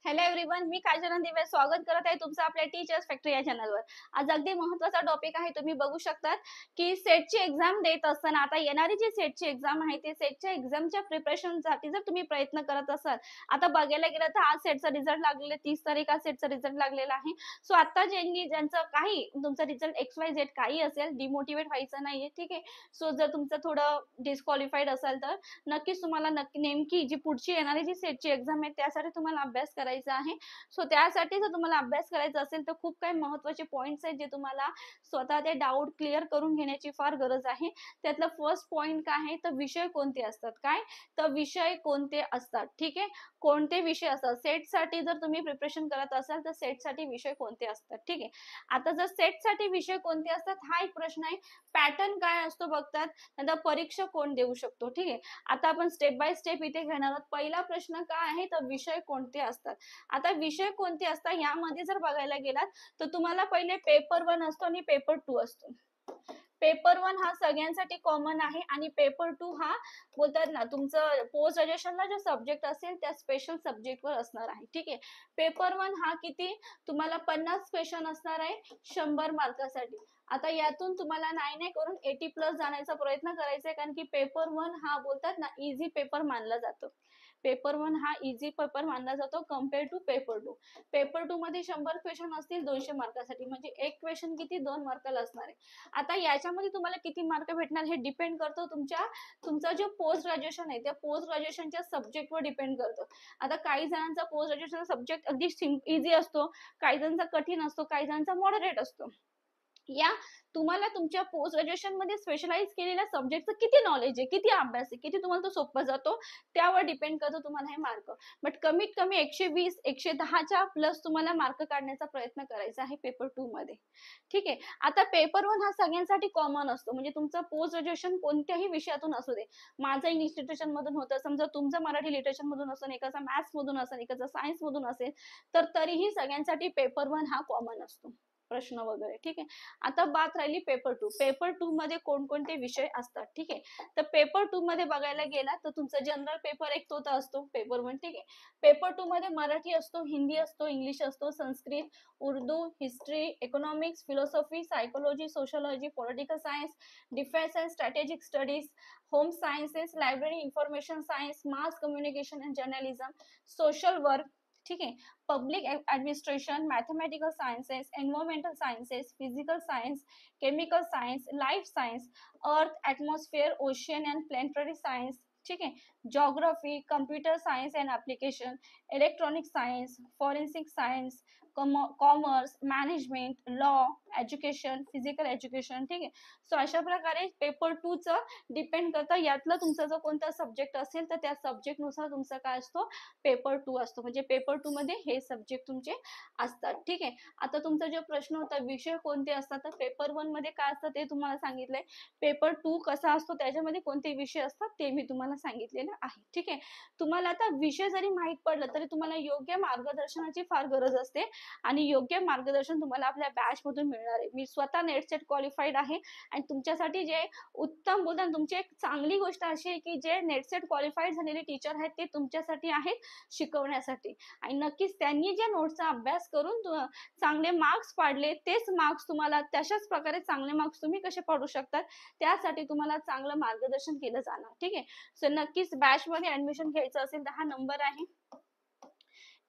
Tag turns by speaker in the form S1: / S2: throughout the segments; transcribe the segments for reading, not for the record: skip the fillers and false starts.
S1: Hello everyone, मी काजल दिवे स्वागत करत आहे तुमचं आपल्या टीचर्स फॅक्टरी या चॅनलवर. आज अगदी महत्त्वाचा टॉपिक आहे. तुम्ही बघू शकतात की सेटची एक्झाम देत असताना आता येणारी जी सेटची एक्झाम आहे ती सेटच्या एक्झामच्या प्रिपरेशनसाठी जर तुम्ही प्रयत्न करत असाल, आता बघायला गेलं तर आज सेटचा रिझल्ट लागलेला 30 तारीख आज सेटचा रिझल्ट लागलेला आहे. सो आता ज्यांचं काही तुमचा रिझल्ट XYZ काही असेल, डिमोटिवेट व्हायचं नाहीये, ठीक आहे. सो जर तुमचं थोडं डिस्क्वालिफाईड असाल तर नक्कीच तुम्हाला नेमकी जी पुढची येणारी जी सेटची एक्झाम आहे त्यासाठी तुम्हाला अभ्यास करायचा आहे. सो त्यासाठी जर तुम्हाला अभ्यास करायचा असेल तर खूप काही महत्त्वाचे पॉइंट्स आहेत जे तुम्हाला स्वतः ते डाऊट क्लिअर करून घेण्याची फार गरज आहे. त्यातलं फर्स्ट पॉइंट काय आहे तर विषय कोणते असतात, काय तर विषय कोणते असतात, ठीक आहे. कोणते विषय असतात सेटसाठी जर तुम्ही प्रिपरेशन करत असाल तर सेटसाठी विषय कोणते असतात, ठीक आहे. आता जर सेटसाठी विषय कोणते असतात हा एक प्रश्न आहे. पॅटर्न काय असतो बघतात, नंतर परीक्षा कोण देऊ शकतो, ठीक आहे. आता आपण स्टेप बाय स्टेप इथे घेणार आहोत. पहिला प्रश्न काय आहे तर विषय कोणते असतात. आता विषय कोणते असतात यामध्ये जर बघायला गेलात तर तुम्हाला पहिले पेपर 1 असतो आणि पेपर 2 असतो. पेपर 1 हा सगळ्यांसाठी कॉमन आहे आणि पेपर 2 हा बोलतात ना तुमचं पोस्ट ग्रॅज्युएशनला जो सब्जेक्ट असेल त्या स्पेशल सब्जेक्टवर असणार आहे, ठीक आहे. पेपर 1 हा किती तुम्हाला 50 क्वेश्चन असणार आहे 100 मार्कासाठी. आता यातून तुम्हाला नाही करून 80 प्लस जाण्याचा प्रयत्न करायचा आहे, कारण की पेपर 1 हा बोलतात ना इझी पेपर मानला जातो. पेपर 1 हा इझी पेपर मानला जातो कम्पेअर टू पेपर 2. पेपर 2 मध्ये 100 क्वेश्चन असतील 200 मार्कासाठी, म्हणजे एक क्वेश्चन किती 2 मार्काला असणार आहे. आता याच्यामध्ये तुम्हाला किती मार्क भेटणार हे डिपेंड करतो तुमचा जो पोस्ट ग्रॅज्युएशन आहे त्या पोस्ट ग्रॅज्युएशनच्या सब्जेक्टवर डिपेंड करतो. आता काही जणांचा पोस्ट ग्रॅज्युएशन सब्जेक्ट अगदी इझी असतो, काही जणांचा कठीण असतो, काही जणांचा मॉडरेट असतो. या तुम्हाला तुमच्या पोस्ट ग्रॅज्युएशन मध्ये स्पेशलाइज केलेल्या सब्जेक्टचं किती नॉलेज आहे, किती अभ्यास आहे, किती तुम्हाला तो सोपा जातो त्यावर डिपेंड करतो तुम्हाला हे मार्क. बट कमीत कमी 120 110च्या प्लस तुम्हाला मार्क काढण्याचा प्रयत्न करायचा आहे पेपर 2 मध्ये, ठीक आहे. आता पेपर 1 हा सगळ्यांसाठी कॉमन असतो, म्हणजे तुमचं पोस्ट ग्रॅज्युएशन कोणत्याही विषयातून असू दे. माझं इंग्लिश लिटरेचर मधून होतं, समजा तुमचं मराठी लिटरेचर मधून असेल, एकाचा मॅथ्स मधून असेल, एकाचा सायन्स मधून असेल, तर तरीही सगळ्यांसाठी पेपर 1 हा कॉमन असतो प्रश्न वगैरे, ठीक आहे. आता बात राहिली पेपर 2. पेपर 2 मध्ये कोणकोणते विषय असतात, ठीक आहे. तर पेपर 2 मध्ये बघायला गेला तर तुमचा जनरल पेपर एक तो तर असतो पेपर 1, ठीक आहे. पेपर 2 मध्ये मराठी असतो, हिंदी असतो, इंग्लिश असतो, Sanskrit, Urdu, history, economics, philosophy, psychology, sociology, political science, defence and strategic studies, home sciences, library, information science, mass communication and journalism, social work, ठीक आहे. Public administration, mathematical sciences, environmental sciences, physical science, chemical science, life science, earth, atmosphere, ocean and planetary science, ठीक आहे. Geography, computer science and application, electronic science, forensic science, commerce, management, law, education, physical education, ठीक आहे. So अशा प्रकारे paper 2 चं depend करतं यातला तुमचा जो कोणता सब्जेक्ट असेल तर त्या सब्जेक्टनुसार तुमचा काय असतो पेपर 2 असतो, म्हणजे पेपर 2 मध्ये हे सब्जेक्ट तुमचे असतात, ठीक आहे. आता तुमचा जो प्रश्न होता विषय कोणते असतात, तर पेपर 1 मध्ये काय असतं ते तुम्हाला सांगितलंय. पेपर 2 कसा असतो त्याच्यामध्ये कोणते विषय असतात ते मी तुम्हाला सांगितलेलं आहे, ठीक आहे. तुम्हाला आता विषय जरी माहित पडलं तरी तुम्हाला योग्य मार्गदर्शनाची फार गरज असते आणि योग्य मार्गदर्शन तुम्हाला आपल्या बॅच मधून मिळणार आहे. मी स्वतः नेट सेट क्वालिफाईड आहे आणि तुमच्यासाठी जे उत्तम बोलताना तुमची एक चांगली गोष्ट अशी आहे की जे नेट सेट क्वालिफाईड झालेले टीचर आहेत ते तुमच्यासाठी आहेत शिकवण्यासाठी, आणि नक्कीच त्यांनी ज्या नोट्सचा अभ्यास करून चांगले मार्क्स पाडले तेच मार्क्स तुम्हाला तशाच प्रकारे चांगले मार्क्स तुम्ही कसे पाडू शकतात त्यासाठी तुम्हाला चांगलं मार्गदर्शन केलं जाणार, ठीक आहे. सो नक्कीच बॅच मध्ये ऍडमिशन घ्यायचं असेल तर हा नंबर आहे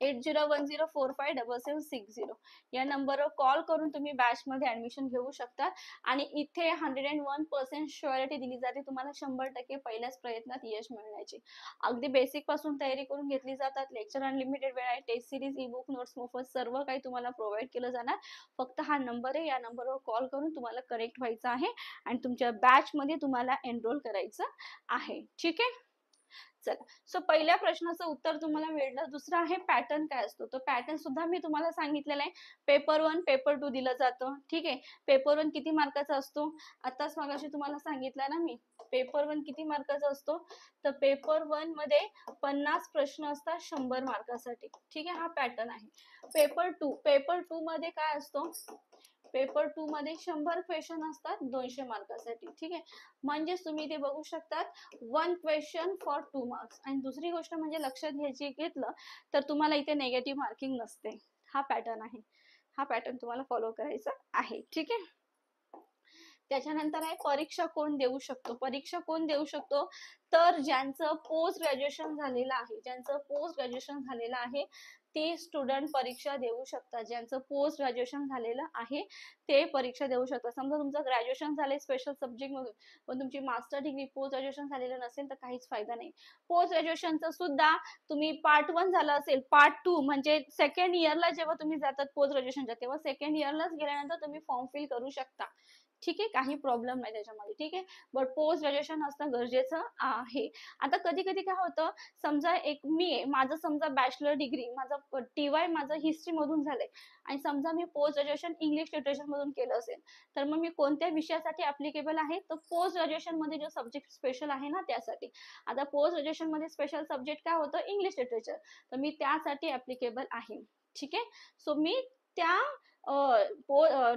S1: 8010457760 या नंबरवर कॉल करून तुम्ही बॅच मध्ये ऍडमिशन घेऊ शकता. आणि इथे 101% शुअरिटी दिली जाते तुम्हाला 100% पहिल्याच प्रयत्नात यश मिळण्याची. अगदी बेसिक पासून तयारी करून घेतली जातात. लेक्चर अनलिमिटेड वेळ आहे, test series, e book, notes मोफत सर्व काही तुम्हाला प्रोव्हाइड केलं जाणार. फक्त हा नंबर आहे, या नंबरवर कॉल करून तुम्हाला कनेक्ट व्हायचं आहे आणि तुमच्या बॅच मध्ये तुम्हाला एनरोल करायचं आहे, ठीक आहे. चला, सो पहिल्या प्रश्नाचं उत्तर तुम्हाला मिळलं. दुसरा आहे पॅटर्न काय असतो, तो पॅटर्न सुद्धा मी तुम्हाला सांगितलेला आहे. पेपर 1 पेपर 2 दिलं जातं, ठीक आहे. पेपर 1 किती मार्काचा असतो, आताच मगाशी तुम्हाला सांगितलं ना मी. पेपर 1 किती मार्काचा असतो, तर पेपर 1 मध्ये 50 प्रश्न असतात 100 मार्कासाठी, ठीक आहे. हा पॅटर्न आहे. पेपर 2 मध्ये काय असतो, पेपर 2 मध्ये 100 क्वेश्चन असतात 200 मार्कासाठी. ठीक आहे, म्हणजेच तुम्ही इथे बघू शकतात 1 क्वेश्चन फॉर 2 मार्क्स. आणि दुसरी गोष्ट म्हणजे लक्षात घ्यायची घेतलं तर तुम्हाला इथे नेगेटिव्ह मार्किंग नसते. हा पॅटर्न आहे, हा पॅटर्न तुम्हाला फॉलो करायचा आहे. ठीक आहे, त्याच्यानंतर आहे परीक्षा कोण देऊ शकतो. परीक्षा कोण देऊ शकतो तर ज्यांचं पोस्ट ग्रॅज्युएशन झालेलं आहे, ज्यांचं पोस्ट ग्रॅज्युएशन झालेलं आहे ते स्टुडंट परीक्षा देऊ शकतात. ज्यांचं पोस्ट ग्रॅज्युएशन झालेलं आहे ते परीक्षा देऊ शकतात. समजा तुमचं ग्रॅज्युएशन झाले स्पेशल सब्जेक्ट मधून पण तुमची मास्टर डिग्री पोस्ट ग्रॅज्युएशन झालेलं नसेल तर काहीच फायदा नाही. पोस्ट ग्रॅज्युएशनचं सुद्धा तुम्ही पार्ट 1 झालं असेल, पार्ट 2 म्हणजे सेकंड इयरला जेव्हा तुम्ही जातात पोस्ट ग्रॅज्युएशनच्या तेव्हा सेकंड इयरलाच गेल्यानंतर तुम्ही फॉर्म फिल करू शकता. ठीक आहे, काही प्रॉब्लेम नाही त्याच्यामध्ये. ठीक आहे, बट पोस्ट ग्रॅज्युएशन असणं गरजेचं आहे. आता कधी कधी काय होतं, समजा एक मी आहे, माझं समजा बॅचलर डिग्री माझं TY माझं हिस्ट्री मधून झालंय आणि समजा मी पोस्ट ग्रॅज्युएशन इंग्लिश लिटरेचर मधून केलं असेल तर मग मी कोणत्या विषयासाठी ऍप्लिकेबल आहे तर पोस्ट ग्रॅज्युएशन मध्ये जो सब्जेक्ट स्पेशल आहे ना त्यासाठी. आता पोस्ट ग्रॅज्युएशन मध्ये स्पेशल सब्जेक्ट काय होतं इंग्लिश लिटरेचर, तर मी त्यासाठी ऍप्लिकेबल आहे. ठीक आहे, सो मी त्या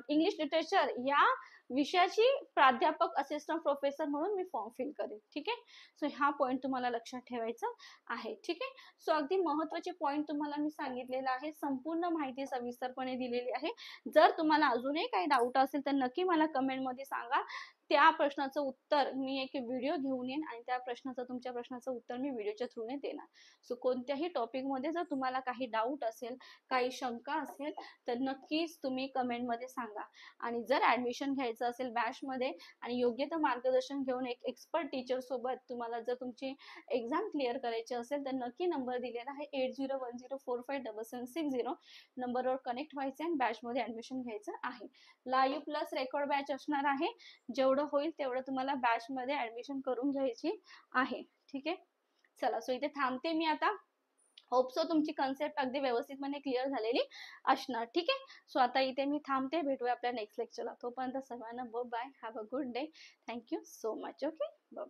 S1: इंग्लिश लिटरेचर या विषयाची प्राध्यापक असिस्टंट प्रोफेसर म्हणून मी फॉर्म फिल करेन. ठीक आहे, सो हा पॉईंट तुम्हाला लक्षात ठेवायचा आहे. ठीक आहे, सो अगदी महत्वाचे पॉईंट तुम्हाला मी सांगितलेलं आहे, संपूर्ण माहिती सविस्तरपणे दिलेली आहे. जर तुम्हाला अजूनही काही डाऊट असेल तर नक्की मला कमेंट मध्ये सांगा. त्या प्रश्नाचं उत्तर मी एक व्हिडिओ घेऊन येईन आणि त्या प्रश्नाचं तुमच्या प्रश्नाचं उत्तर मी व्हिडिओच्या थ्रूने देणार. सो कोणत्याही टॉपिक मध्ये जर तुम्हाला काही डाऊट असेल, काही शंका असेल तर नक्कीच तुम्ही कमेंट मध्ये सांगा. आणि जर ऍडमिशन घ्यायचं असेल बॅच मध्ये आणि योग्य ते मार्गदर्शन घेऊन एक एक्सपर्ट टीचर सोबत तुम्हाला जर तुमची एक्झाम क्लिअर करायची असेल तर नक्की नंबर दिलेला आहे 8010457760 नंबरवर कनेक्ट व्हायचे आणि बॅच मध्ये ऍडमिशन घ्यायचं आहे. लाईव्ह प्लस रेकॉर्ड बॅच असणार आहे. जेवढं होईल तेवढं तुम्हाला बॅच मध्ये ऍडमिशन करून घ्यायची आहे. ठीक आहे, चला सो इथे थांबते मी आता. होप सो तुमची कन्सेप्ट अगदी व्यवस्थितपणे क्लिअर झालेली असणार. ठीक आहे, सो आता इथे मी थांबते. भेटूया आपल्या नेक्स्ट लेक्चरला. तोपर्यंत सर्वांना bye, have a good day. Thank you so much. Okay, bye.